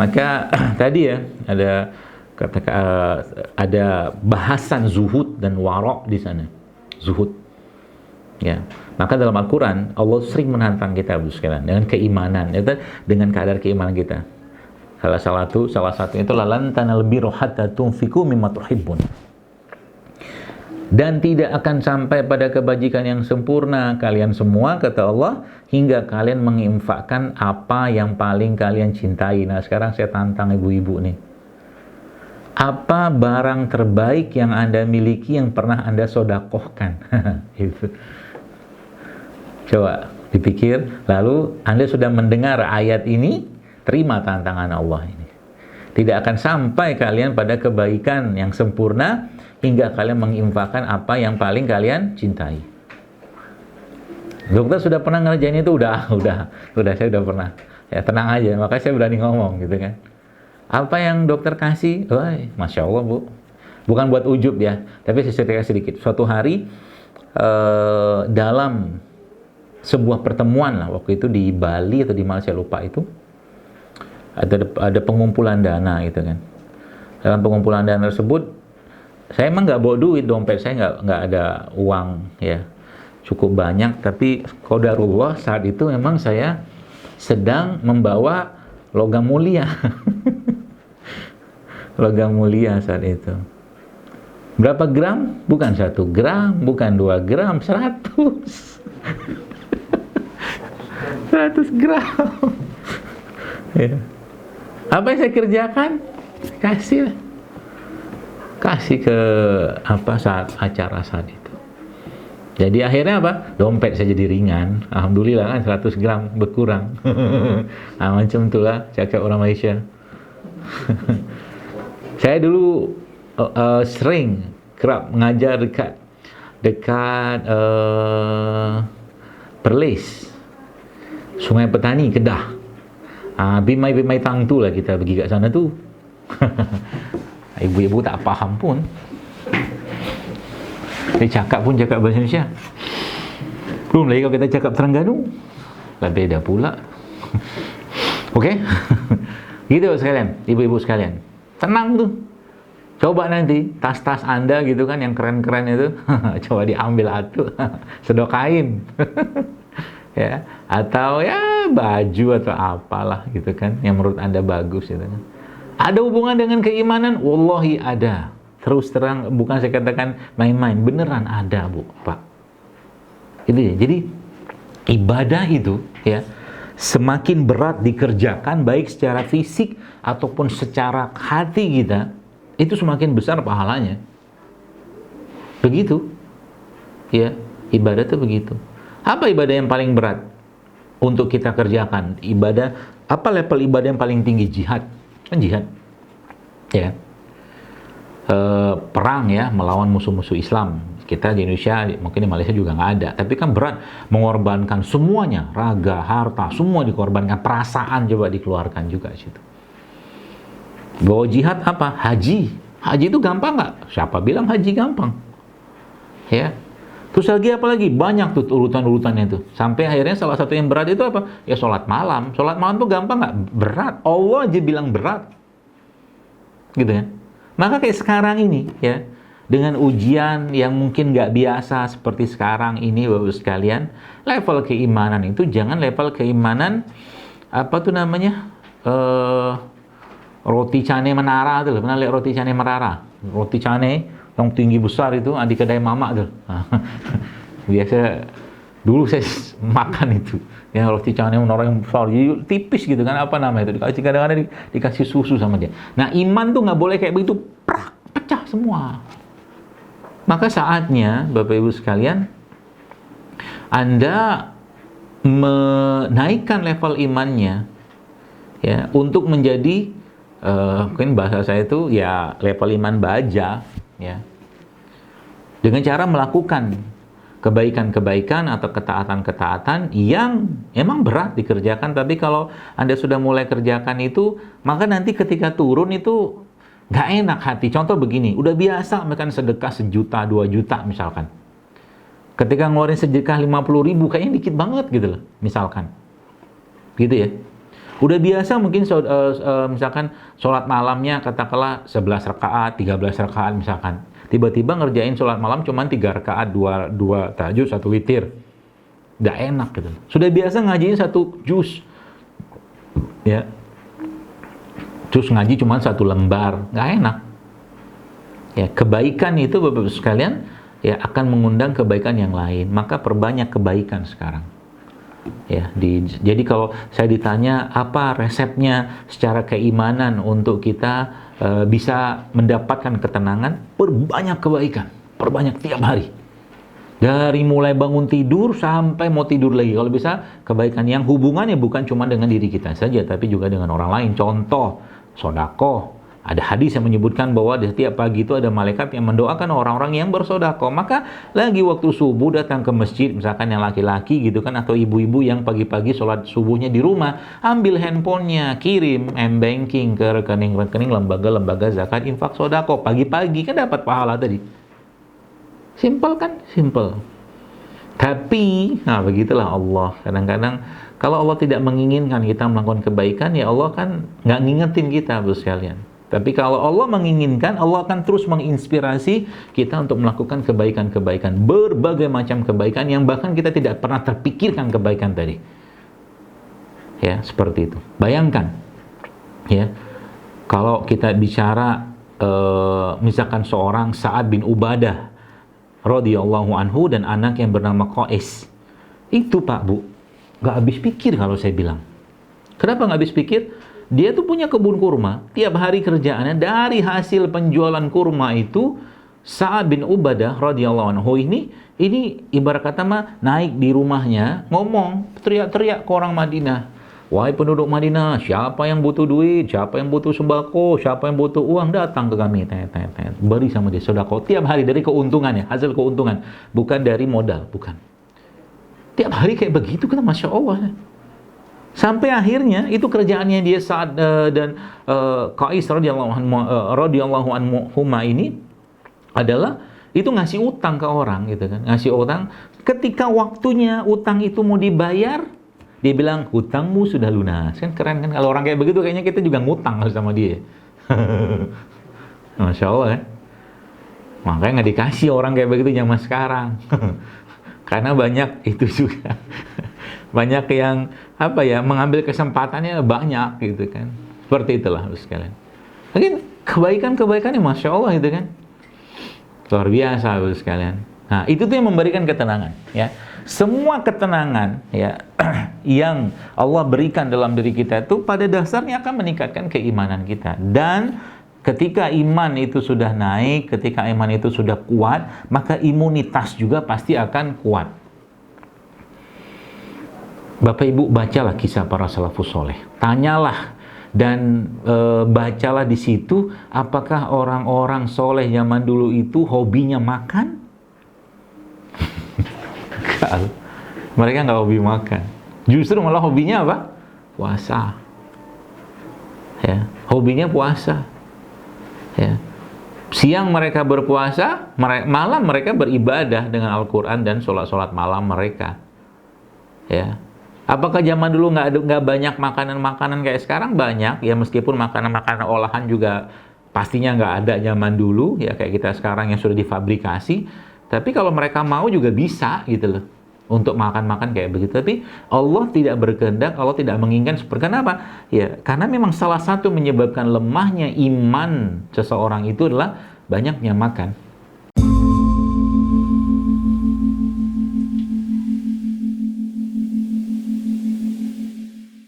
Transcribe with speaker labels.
Speaker 1: Maka tadi ya ada bahasan zuhud dan warok di sana. Zuhud. Ya. Maka dalam Al-Qur'an Allah sering menantang kita sekalian dengan keimanan, itu dengan kadar keimanan kita. Salah satu itu lan tanal birra hatta tunfiqu mimma tuhibbun. Dan tidak akan sampai pada kebajikan yang sempurna kalian semua, kata Allah, hingga kalian menginfakkan apa yang paling kalian cintai. Nah, sekarang saya tantang ibu-ibu nih. Apa barang terbaik yang Anda miliki yang pernah Anda sodakohkan? Itu. Coba dipikir, lalu Anda sudah mendengar ayat ini, terima tantangan Allah ini. Tidak akan sampai kalian pada kebaikan yang sempurna hingga kalian menginfakkan apa yang paling kalian cintai. Dokter sudah pernah ngerjain itu? Udah, saya udah pernah. Ya tenang aja, makanya saya berani ngomong gitu kan. Apa yang dokter kasih? Wah, Masya Allah Bu. Bukan buat ujub ya, tapi saya ceritakan sedikit. Suatu hari dalam sebuah pertemuan lah, waktu itu di Bali atau di mana saya lupa itu, ada pengumpulan dana gitu kan. Dalam pengumpulan dana tersebut, saya emang nggak bawa duit, dompet saya nggak ada uang ya cukup banyak, tapi qadarullah saat itu memang saya sedang membawa logam mulia. Logam mulia saat itu. Berapa gram? Bukan 1 gram, bukan 2 gram, 100. 100 gram. Ya. Apa yang saya kerjakan? Kasih ke saat acara saat itu. Jadi akhirnya apa? Dompet saya jadi ringan. Alhamdulillah kan 100 gram berkurang. Macam itulah cakap orang Malaysia. Saya dulu sering kerap mengajar dekat Perlis, Sungai Petani, Kedah. Bimai Tang tu lah kita pergi kat sana tu. Ibu-ibu tak faham pun. Dia cakap bahasa Indonesia. Belum lagi kalau kita cakap Terengganu, lah beda pula. Okey? Gitu sekalian, ibu-ibu sekalian. Tenang tu. Coba nanti tas-tas Anda gitu kan yang keren-keren itu, coba diambil atuh, sedokain. Ya, atau ya baju atau apalah gitu kan yang menurut Anda bagus gitu kan. Ada hubungan dengan keimanan? Wallahi ada. Terus terang, bukan saya katakan main-main, beneran ada Bu, Pak. Itu ya. Jadi ibadah itu ya semakin berat dikerjakan baik secara fisik ataupun secara hati kita, itu semakin besar pahalanya. Begitu. Ya, ibadah itu begitu. Apa ibadah yang paling berat untuk kita kerjakan? Ibadah, apa level ibadah yang paling tinggi? Jihad. Kan jihad. Ya. Perang ya, melawan musuh-musuh Islam. Kita di Indonesia, mungkin di Malaysia juga nggak ada. Tapi kan berat, mengorbankan semuanya, raga, harta, semua dikorbankan. Perasaan coba dikeluarkan juga di situ. Bahwa jihad apa? Haji. Haji itu gampang nggak? Siapa bilang haji gampang? Ya. Terus lagi apa lagi? Banyak tuh urutan-urutannya tuh. Sampai akhirnya salah satu yang berat itu apa? Ya sholat malam. Sholat malam tuh gampang nggak? Berat. Allah aja bilang berat. Gitu ya. Maka kayak sekarang ini ya, dengan ujian yang mungkin nggak biasa seperti sekarang ini Bapak sekalian, level keimanan itu jangan level keimanan apa tuh namanya? Roti cane menara tuh. Pernah lihat roti cane menara? Roti cane yang tinggi besar itu di kedai mamak tuh. Biasa dulu saya makan itu. Ya roti cane menara yang besar, jadi tipis gitu kan, apa nama itu? Kadang-kadang dikasih susu sama dia. Nah, iman tuh nggak boleh kayak begitu, pecah semua. Maka saatnya Bapak Ibu sekalian, Anda menaikkan level imannya ya untuk menjadi mungkin bahasa saya itu ya level iman baja ya. Dengan cara melakukan kebaikan-kebaikan atau ketaatan-ketaatan yang emang berat dikerjakan, tapi kalau Anda sudah mulai kerjakan itu, maka nanti ketika turun itu nggak enak hati. Contoh begini, udah biasa makan sedekah 1 juta, 2 juta misalkan. Ketika ngeluarin sedekah 50.000, kayaknya dikit banget gitu loh, misalkan. Gitu ya. Udah biasa mungkin misalkan sholat malamnya katakanlah 11 rakaat, 13 rakaat misalkan. Tiba-tiba ngerjain sholat malam cuma 3 rakaat, 2 tahajud, 1 witir. Nggak enak gitu. Sudah biasa ngajiin 1 juz. Ya. Terus ngaji cuma 1 lembar, nggak enak. Ya, kebaikan itu Bapak-Ibu sekalian ya akan mengundang kebaikan yang lain. Maka perbanyak kebaikan sekarang. Ya, jadi kalau saya ditanya apa resepnya secara keimanan untuk kita bisa mendapatkan ketenangan, perbanyak kebaikan, perbanyak tiap hari. Dari mulai bangun tidur sampai mau tidur lagi. Kalau bisa kebaikan yang hubungannya bukan cuma dengan diri kita saja, tapi juga dengan orang lain. Contoh, sedekah. Ada hadis yang menyebutkan bahwa di setiap pagi itu ada malaikat yang mendoakan orang-orang yang bersedekah. Maka lagi waktu subuh datang ke masjid, misalkan yang laki-laki gitu kan, atau ibu-ibu yang pagi-pagi sholat subuhnya di rumah, ambil handphonenya, kirim m-banking ke rekening-rekening lembaga-lembaga zakat, infak, sedekah. Pagi-pagi kan dapat pahala tadi. Simple kan? Simple. Tapi, nah begitulah Allah. Kadang-kadang kalau Allah tidak menginginkan kita melakukan kebaikan, ya Allah kan nggak ngingetin kita, Bapak sekalian. Tapi kalau Allah menginginkan, Allah akan terus menginspirasi kita untuk melakukan kebaikan-kebaikan. Berbagai macam kebaikan yang bahkan kita tidak pernah terpikirkan kebaikan tadi. Ya, seperti itu. Bayangkan, ya, kalau kita bicara, misalkan seorang Sa'ad bin Ubadah, radhiyallahu anhu, dan anak yang bernama Qais. Itu Pak, Bu, nggak habis pikir kalau saya bilang. Kenapa nggak habis pikir? Dia tuh punya kebun kurma, tiap hari kerjaannya dari hasil penjualan kurma itu, Sa'ad bin Ubadah radhiyallahu anhu ini ibarat kata mah naik di rumahnya, ngomong, teriak-teriak ke orang Madinah. Wahai penduduk Madinah, siapa yang butuh duit, siapa yang butuh sembako, siapa yang butuh uang, datang ke kami. Beri sama dia sedekah tiap hari dari keuntungannya, hasil keuntungan, bukan dari modal, bukan. Tiap hari kayak begitu kan, Masya Allah. Sampai akhirnya itu kerjaannya dia saat dan Qais radhiyallahu anhu ini adalah itu ngasih utang ke orang gitu kan, ngasih utang. Ketika waktunya utang itu mau dibayar, dia bilang hutangmu sudah lunas. Kan keren kan, kalau orang kayak begitu kayaknya kita juga ngutang sama dia. Masya Allah kan. Makanya nggak dikasih orang kayak begitu zaman sekarang. Karena banyak itu juga. Banyak yang mengambil kesempatannya banyak gitu kan. Seperti itulah sekalian. Mungkin kebaikan-kebaikannya Masya Allah gitu kan. Luar biasa sekalian. Nah, itu tuh yang memberikan ketenangan ya. Semua ketenangan ya yang Allah berikan dalam diri kita itu pada dasarnya akan meningkatkan keimanan kita. Dan ketika iman itu sudah naik, ketika iman itu sudah kuat, maka imunitas juga pasti akan kuat. Bapak Ibu bacalah kisah para salafus soleh. Tanyalah dan bacalah di situ apakah orang-orang soleh zaman dulu itu hobinya makan? Mereka nggak hobi makan. Justru malah hobinya apa? Puasa. Ya, hobinya puasa. Ya. Siang mereka berpuasa, malam mereka beribadah dengan Al-Quran dan sholat-sholat malam mereka. Ya. Apakah zaman dulu nggak banyak makanan-makanan kayak sekarang? Banyak, ya meskipun makanan-makanan olahan juga pastinya nggak ada zaman dulu, ya kayak kita sekarang yang sudah difabrikasi. Tapi kalau mereka mau juga bisa gitu loh, untuk makan-makan kayak begitu. Tapi Allah tidak berkehendak, Allah tidak menginginkan seperti kenapa? Ya, karena memang salah satu menyebabkan lemahnya iman seseorang itu adalah banyaknya makan.